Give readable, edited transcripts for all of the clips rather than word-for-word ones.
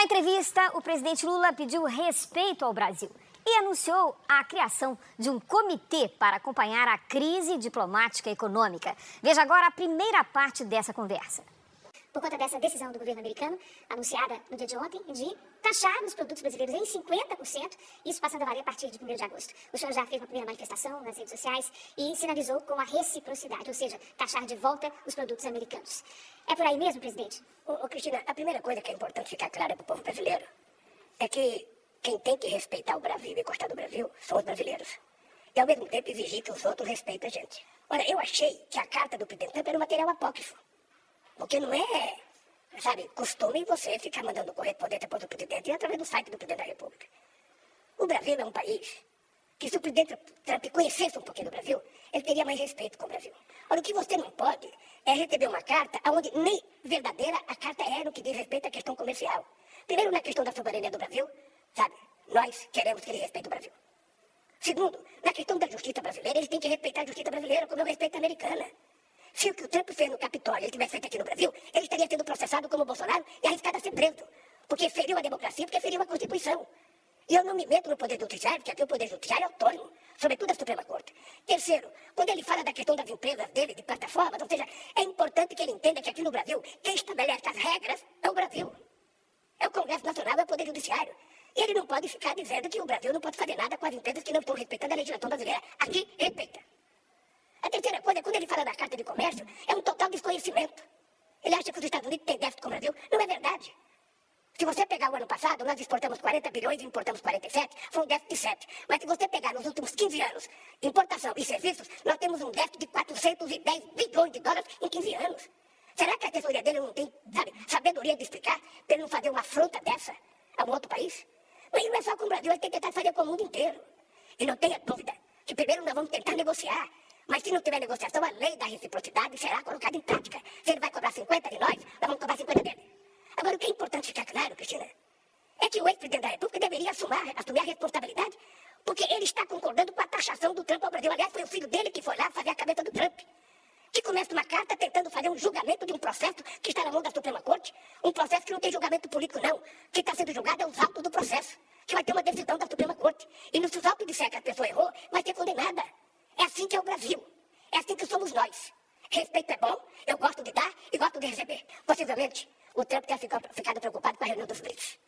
Na entrevista, o presidente Lula pediu respeito ao Brasil e anunciou a criação de um comitê para acompanhar a crise diplomática e econômica. Veja agora a primeira parte dessa conversa. Por conta dessa decisão do governo americano, anunciada no dia de ontem, de taxar os produtos brasileiros em 50%, isso passando a valer a partir de 1º de agosto. O senhor já fez uma primeira manifestação nas redes sociais e sinalizou com a reciprocidade, ou seja, taxar de volta os produtos americanos. É por aí mesmo, presidente? Cristina, a primeira coisa que é importante ficar clara para o povo brasileiro é que quem tem que respeitar o Brasil e gostar do Brasil são os brasileiros. E ao mesmo tempo exigir que os outros respeitem a gente. Ora, eu achei que a carta do presidente Trump era um material apócrifo. Porque não é, sabe, costume você ficar mandando correspondência para o presidente através do site do presidente da República. O Brasil é um país que, se o presidente Trump conhecesse um pouquinho do Brasil, ele teria mais respeito com o Brasil. Ora, o que você não pode é receber uma carta onde nem verdadeira a carta é no que diz respeito à questão comercial. Primeiro, na questão da soberania do Brasil, sabe, nós queremos que ele respeite o Brasil. Segundo, na questão da justiça brasileira, ele tem que respeitar a justiça brasileira como eu respeito a americana. Se o que o Trump fez no Capitólio ele tivesse feito aqui no Brasil, ele estaria sendo processado como o Bolsonaro e arriscado a ser preso. Porque feriu a democracia, porque feriu a Constituição. E eu não me meto no poder judiciário, porque aqui o poder judiciário é autônomo, sobretudo a Suprema Corte. Terceiro, quando ele fala da questão das empresas dele, de plataformas, ou seja, é importante que ele entenda que aqui no Brasil, quem estabelece as regras é o Brasil. É o Congresso Nacional, é o Poder Judiciário. E ele não pode ficar dizendo que o Brasil não pode fazer nada com as empresas que não estão respeitando a legislação brasileira. Aqui, respeita. A terceira coisa, quando ele fala da Carta de Comércio, é um total desconhecimento. Ele acha que os Estados Unidos têm déficit com o Brasil. Não é verdade. Se você pegar o ano passado, nós exportamos 40 bilhões e importamos 47, foi um déficit de 7. Mas se você pegar nos últimos 15 anos, importação e serviços, nós temos um déficit de 410 bilhões de dólares em 15 anos. Será que a assessoria dele não tem, sabe, sabedoria de explicar para ele não fazer uma afronta dessa a um outro país? Mas não é só com o Brasil, ele tem que tentar fazer com o mundo inteiro. E não tenha dúvida que primeiro nós vamos tentar negociar. Mas se não tiver negociação, a lei da reciprocidade será colocada em prática. Se ele vai cobrar 50 de nós vamos cobrar 50 dele. Agora, o que é importante ficar claro, Cristina, é que o ex-presidente da República deveria assumir a responsabilidade, porque ele está concordando com a taxação do Trump ao Brasil. Aliás, foi o filho dele que foi lá fazer a cabeça do Trump, que começa uma carta tentando fazer um julgamento de um processo que está na mão da Suprema Corte, um processo que não tem julgamento político, não. O que está sendo julgado é os autos do processo, que vai ter uma decisão da Suprema Corte. E se os autos disser que a pessoa errou, vai ser condenada. É assim que é o Brasil. É assim que somos nós. Respeito é bom, eu gosto de dar e gosto de receber. Possivelmente, o Trump tenha ficado preocupado com a reunião dos BRICS.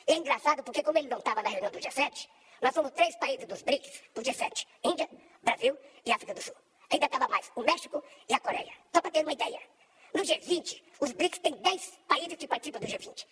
E é engraçado porque, como ele não estava na reunião do G7, nós fomos 3 países dos BRICS, do G7. Índia, Brasil e África do Sul. Ainda estava mais o México e a Coreia. Só para ter uma ideia. No G20, os BRICS têm 10 países que participam do G20.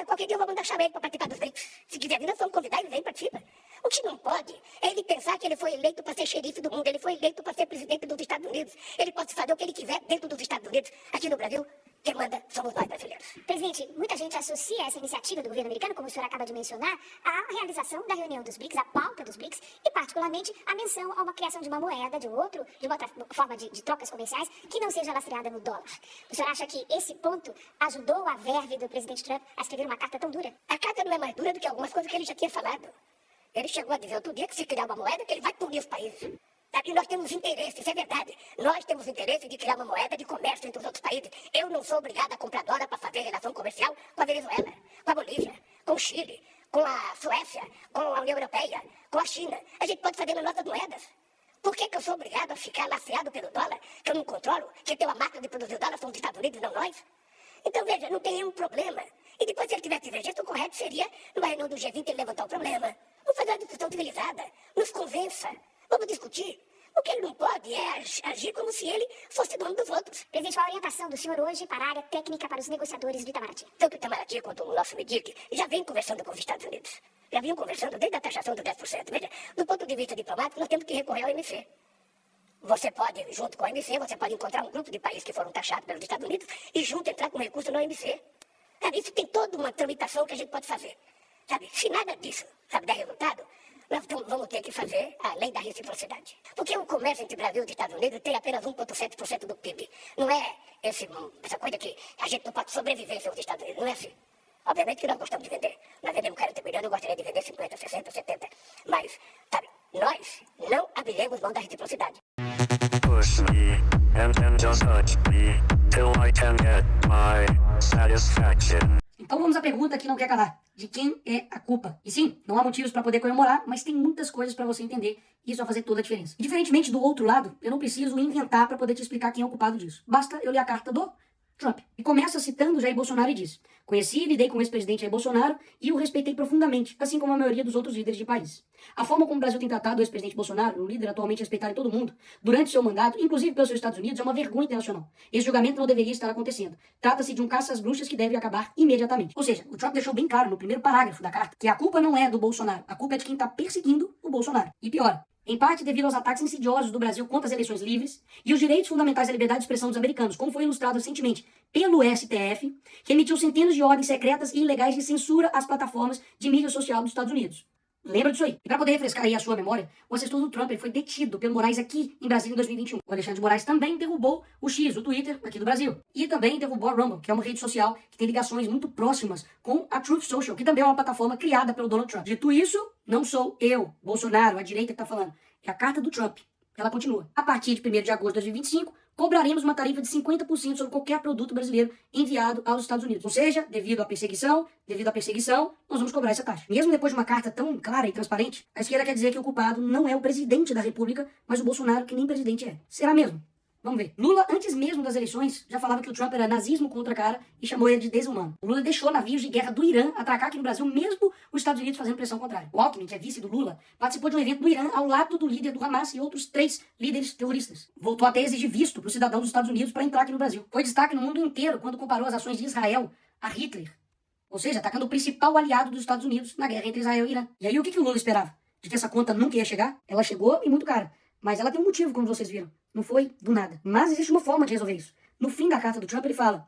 Qualquer dia eu vou mandar chamar ele para participar dos BRICS. Se quiser vir, nós vamos convidar, ele vem e participa. O que não pode é ele pensar que ele foi eleito para ser xerife do mundo, ele foi eleito para ser presidente dos Estados Unidos. Ele pode fazer o que ele quiser dentro dos Estados Unidos. Aqui no Brasil, quem manda somos nós brasileiros. Presidente, muita gente associa essa iniciativa do governo americano, como o senhor acaba de mencionar, à realização da reunião dos BRICS, à pauta dos BRICS, e particularmente a menção a uma criação de uma moeda, de outra forma de trocas comerciais, que não seja lastreada no dólar. O senhor acha que esse ponto ajudou a verve do presidente Trump a escrever uma carta tão dura? A carta não é mais dura do que algumas coisas que ele já tinha falado. Ele chegou a dizer outro dia que se criar uma moeda, que ele vai punir os países. E nós temos interesse, isso é verdade. Nós temos interesse de criar uma moeda de comércio entre os outros países. Eu não sou obrigada a comprar dólar para fazer relação comercial com a Venezuela, com a Bolívia, com o Chile, com a Suécia, com a União Europeia, com a China. A gente pode fazer nas nossas moedas. Por que eu sou obrigado a ficar lastreado pelo dólar, que eu não controlo? Quem tem uma máquina de produzir dólar são os Estados Unidos, não nós. Então, veja, não tem nenhum problema. E depois, se ele tivesse divergência, o correto seria, numa reunião do G20, ele levantar o problema. Vamos fazer uma discussão civilizada. Nos convença. Vamos discutir. O que ele não pode é agir como se ele fosse dono dos outros. Presidente, qual a orientação do senhor hoje para a área técnica para os negociadores do Itamaraty? Tanto o Itamaraty quanto o nosso MEDIC já vem conversando com os Estados Unidos. Já vinham conversando desde a taxação do 10%. Veja, do ponto de vista diplomático, nós temos que recorrer ao OMC. Você pode, junto com a OMC, você pode encontrar um grupo de países que foram taxados pelos Estados Unidos e junto entrar com recurso na OMC. Isso tem toda uma tramitação que a gente pode fazer. Sabe? Se nada disso, sabe, der resultado, nós vamos ter que fazer a lei da reciprocidade. Porque o comércio entre Brasil e Estados Unidos tem apenas 1,7% do PIB. Não é essa coisa que a gente não pode sobreviver sem os Estados Unidos. Não é assim. Obviamente que nós gostamos de vender. Nós vendemos 40 milhões, eu gostaria de vender 50, 60, 70. Mas, sabe, nós não abriremos mão da reciprocidade. Push me, and then just touch me, till I can get my satisfaction. Então vamos à pergunta que não quer calar. De quem é a culpa? E sim, não há motivos para poder comemorar, mas tem muitas coisas para você entender e isso vai fazer toda a diferença. E diferentemente do outro lado, eu não preciso inventar para poder te explicar quem é o culpado disso. Basta eu ler a carta do Trump. E começa citando Jair Bolsonaro e diz: conheci e lidei com o ex-presidente Jair Bolsonaro e o respeitei profundamente, assim como a maioria dos outros líderes de país. A forma como o Brasil tem tratado o ex-presidente Bolsonaro, um líder atualmente respeitado em todo o mundo, durante seu mandato, inclusive pelos Estados Unidos, é uma vergonha internacional. Esse julgamento não deveria estar acontecendo. Trata-se de um caça às bruxas que deve acabar imediatamente. Ou seja, o Trump deixou bem claro no primeiro parágrafo da carta que a culpa não é do Bolsonaro, a culpa é de quem está perseguindo o Bolsonaro. E pior, em parte devido aos ataques insidiosos do Brasil contra as eleições livres e os direitos fundamentais à liberdade de expressão dos americanos, como foi ilustrado recentemente pelo STF, que emitiu centenas de ordens secretas e ilegais de censura às plataformas de mídia social dos Estados Unidos. Lembra disso aí? E para poder refrescar aí a sua memória, o assessor do Trump ele foi detido pelo Moraes aqui em Brasília em 2021. O Alexandre de Moraes também derrubou o X, o Twitter, aqui do Brasil. E também derrubou a Rumble, que é uma rede social que tem ligações muito próximas com a Truth Social, que também é uma plataforma criada pelo Donald Trump. Dito isso, não sou eu, Bolsonaro, a direita que está falando. É a carta do Trump. Ela continua. A partir de 1º de agosto de 2025, cobraremos uma tarifa de 50% sobre qualquer produto brasileiro enviado aos Estados Unidos. Ou seja, devido à perseguição, nós vamos cobrar essa taxa. Mesmo depois de uma carta tão clara e transparente, a esquerda quer dizer que o culpado não é o presidente da República, mas o Bolsonaro, que nem presidente é. Será mesmo? Vamos ver. Lula, antes mesmo das eleições, já falava que o Trump era nazismo contra a cara e chamou ele de desumano. O Lula deixou navios de guerra do Irã atracar aqui no Brasil, mesmo os Estados Unidos fazendo pressão contrária. O Alckmin, que é vice do Lula, participou de um evento do Irã ao lado do líder do Hamas e outros 3 líderes terroristas. Voltou até a exigir visto para os cidadãos dos Estados Unidos para entrar aqui no Brasil. Foi destaque no mundo inteiro quando comparou as ações de Israel a Hitler. Ou seja, atacando o principal aliado dos Estados Unidos na guerra entre Israel e Irã. E aí o que o Lula esperava? De que essa conta nunca ia chegar? Ela chegou e muito cara. Mas ela tem um motivo, como vocês viram. Não foi do nada. Mas existe uma forma de resolver isso. No fim da carta do Trump, ele fala: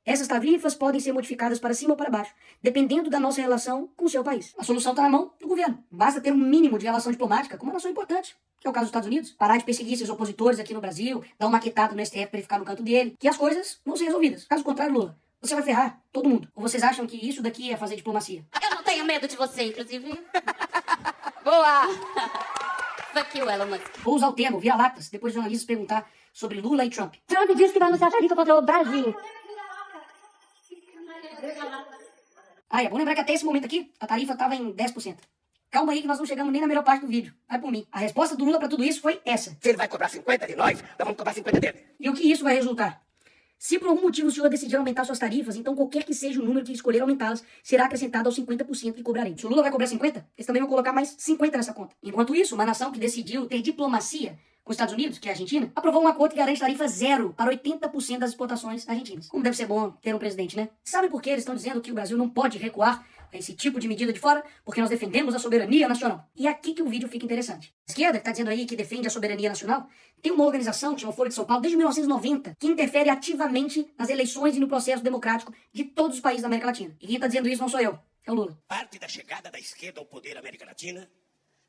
essas tarifas podem ser modificadas para cima ou para baixo, dependendo da nossa relação com o seu país. A solução está na mão do governo. Basta ter um mínimo de relação diplomática com uma nação importante, que é o caso dos Estados Unidos. Parar de perseguir seus opositores aqui no Brasil, dar uma maquetada no STF para ele ficar no canto dele, que as coisas vão ser resolvidas. Caso contrário, Lula, você vai ferrar todo mundo. Ou vocês acham que isso daqui é fazer diplomacia? Eu não tenho medo de você, inclusive. Boa! Fuck you, Elon Musk. Vou usar o termo vira-latas depois de jornalistas perguntar sobre Lula e Trump. Trump disse que vai anunciar a tarifa contra o Brasil. É bom lembrar que até esse momento aqui, a tarifa estava em 10%. Calma aí que nós não chegamos nem na melhor parte do vídeo. Vai por mim. A resposta do Lula para tudo isso foi essa. Se ele vai cobrar 50 de nós vamos cobrar 50 dele. E o que isso vai resultar? Se por algum motivo o senhor decidir aumentar suas tarifas, então qualquer que seja o número que escolher aumentá-las, será acrescentado aos 50% que cobraremos. Se o Lula vai cobrar 50, eles também vão colocar mais 50 nessa conta. Enquanto isso, uma nação que decidiu ter diplomacia com os Estados Unidos, que é a Argentina, aprovou um acordo que garante tarifa zero para 80% das exportações argentinas. Como deve ser bom ter um presidente, né? Sabe por que eles estão dizendo que o Brasil não pode recuar a esse tipo de medida de fora? Porque nós defendemos a soberania nacional. E é aqui que o vídeo fica interessante. A esquerda, que está dizendo aí que defende a soberania nacional, tem uma organização que chama Folha de São Paulo desde 1990, que interfere ativamente nas eleições e no processo democrático de todos os países da América Latina. E quem está dizendo isso não sou eu, é o Lula. Parte da chegada da esquerda ao poder na América Latina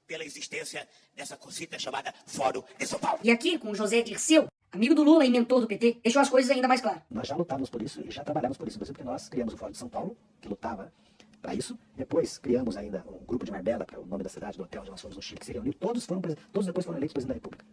pela existência dessa cosita chamada Fórum de São Paulo. E aqui, com o José Dirceu, amigo do Lula e mentor do PT, deixou as coisas ainda mais claras. Nós já lutávamos por isso e já trabalhávamos por isso, porque nós criamos o Fórum de São Paulo, que lutava para isso. Depois criamos ainda um grupo de Marbella, que é o nome da cidade, do hotel onde nós fomos no Chile, que se reuniu. Todos depois foram eleitos presidente da República.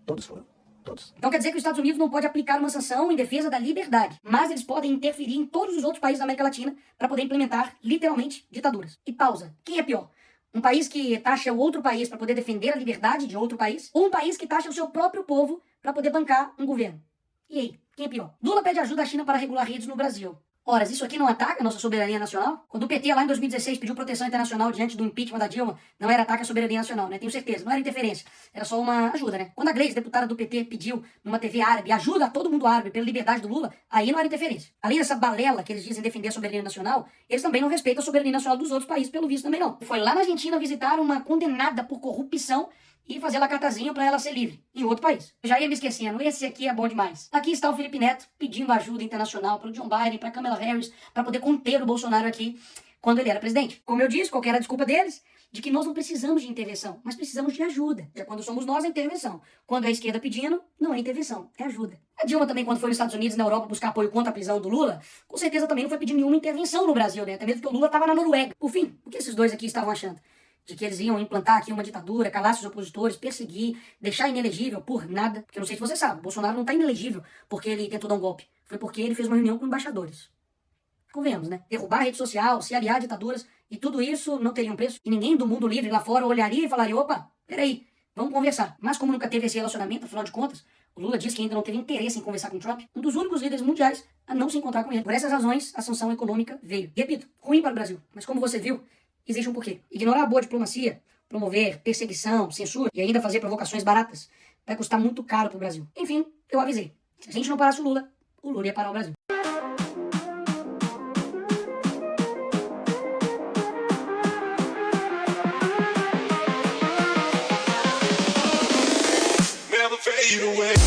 Todos foram. Todos. Então quer dizer que os Estados Unidos não pode aplicar uma sanção em defesa da liberdade, mas eles podem interferir em todos os outros países da América Latina para poder implementar, literalmente, ditaduras. E pausa. Quem é pior? Um país que taxa o outro país para poder defender a liberdade de outro país? Ou um país que taxa o seu próprio povo para poder bancar um governo? E aí, quem é pior? Lula pede ajuda à China para regular redes no Brasil. Ora, isso aqui não ataca a nossa soberania nacional? Quando o PT lá em 2016 pediu proteção internacional diante do impeachment da Dilma, não era ataque à soberania nacional, né? Tenho certeza, não era interferência, era só uma ajuda, né? Quando a Gleice, deputada do PT, pediu numa TV árabe ajuda a todo mundo árabe pela liberdade do Lula, aí não era interferência. Além dessa balela que eles dizem defender a soberania nacional, eles também não respeitam a soberania nacional dos outros países, pelo visto também não. Foi lá na Argentina visitar uma condenada por corrupção e fazer lá cartazinho para ela ser livre, em outro país. Eu já ia me esquecendo, esse aqui é bom demais. Aqui está o Felipe Neto pedindo ajuda internacional para o John Biden, para Kamala Harris, para poder conter o Bolsonaro aqui quando ele era presidente. Como eu disse, qual que era a desculpa deles? De que nós não precisamos de intervenção, mas precisamos de ajuda. Já quando somos nós, é intervenção. Quando é a esquerda pedindo, não é intervenção, é ajuda. A Dilma também, quando foi nos Estados Unidos e na Europa buscar apoio contra a prisão do Lula, com certeza também não foi pedir nenhuma intervenção no Brasil, né? Até mesmo que o Lula estava na Noruega. Por fim, o que esses dois aqui estavam achando? De que eles iam implantar aqui uma ditadura, calar seus opositores, perseguir, deixar inelegível por nada. Porque eu não sei se você sabe, Bolsonaro não está inelegível porque ele tentou dar um golpe. Foi porque ele fez uma reunião com embaixadores. Convenhamos, né? Derrubar a rede social, se aliar a ditaduras, e tudo isso não teria um preço. E ninguém do mundo livre lá fora olharia e falaria, opa, peraí, vamos conversar. Mas como nunca teve esse relacionamento, afinal de contas, o Lula diz que ainda não teve interesse em conversar com o Trump, um dos únicos líderes mundiais a não se encontrar com ele. Por essas razões, a sanção econômica veio. E repito, ruim para o Brasil. Mas como você viu, existe um porquê. Ignorar a boa diplomacia, promover perseguição, censura e ainda fazer provocações baratas vai custar muito caro para o Brasil. Enfim, eu avisei. Se a gente não parasse o Lula ia parar o Brasil. Never fade away.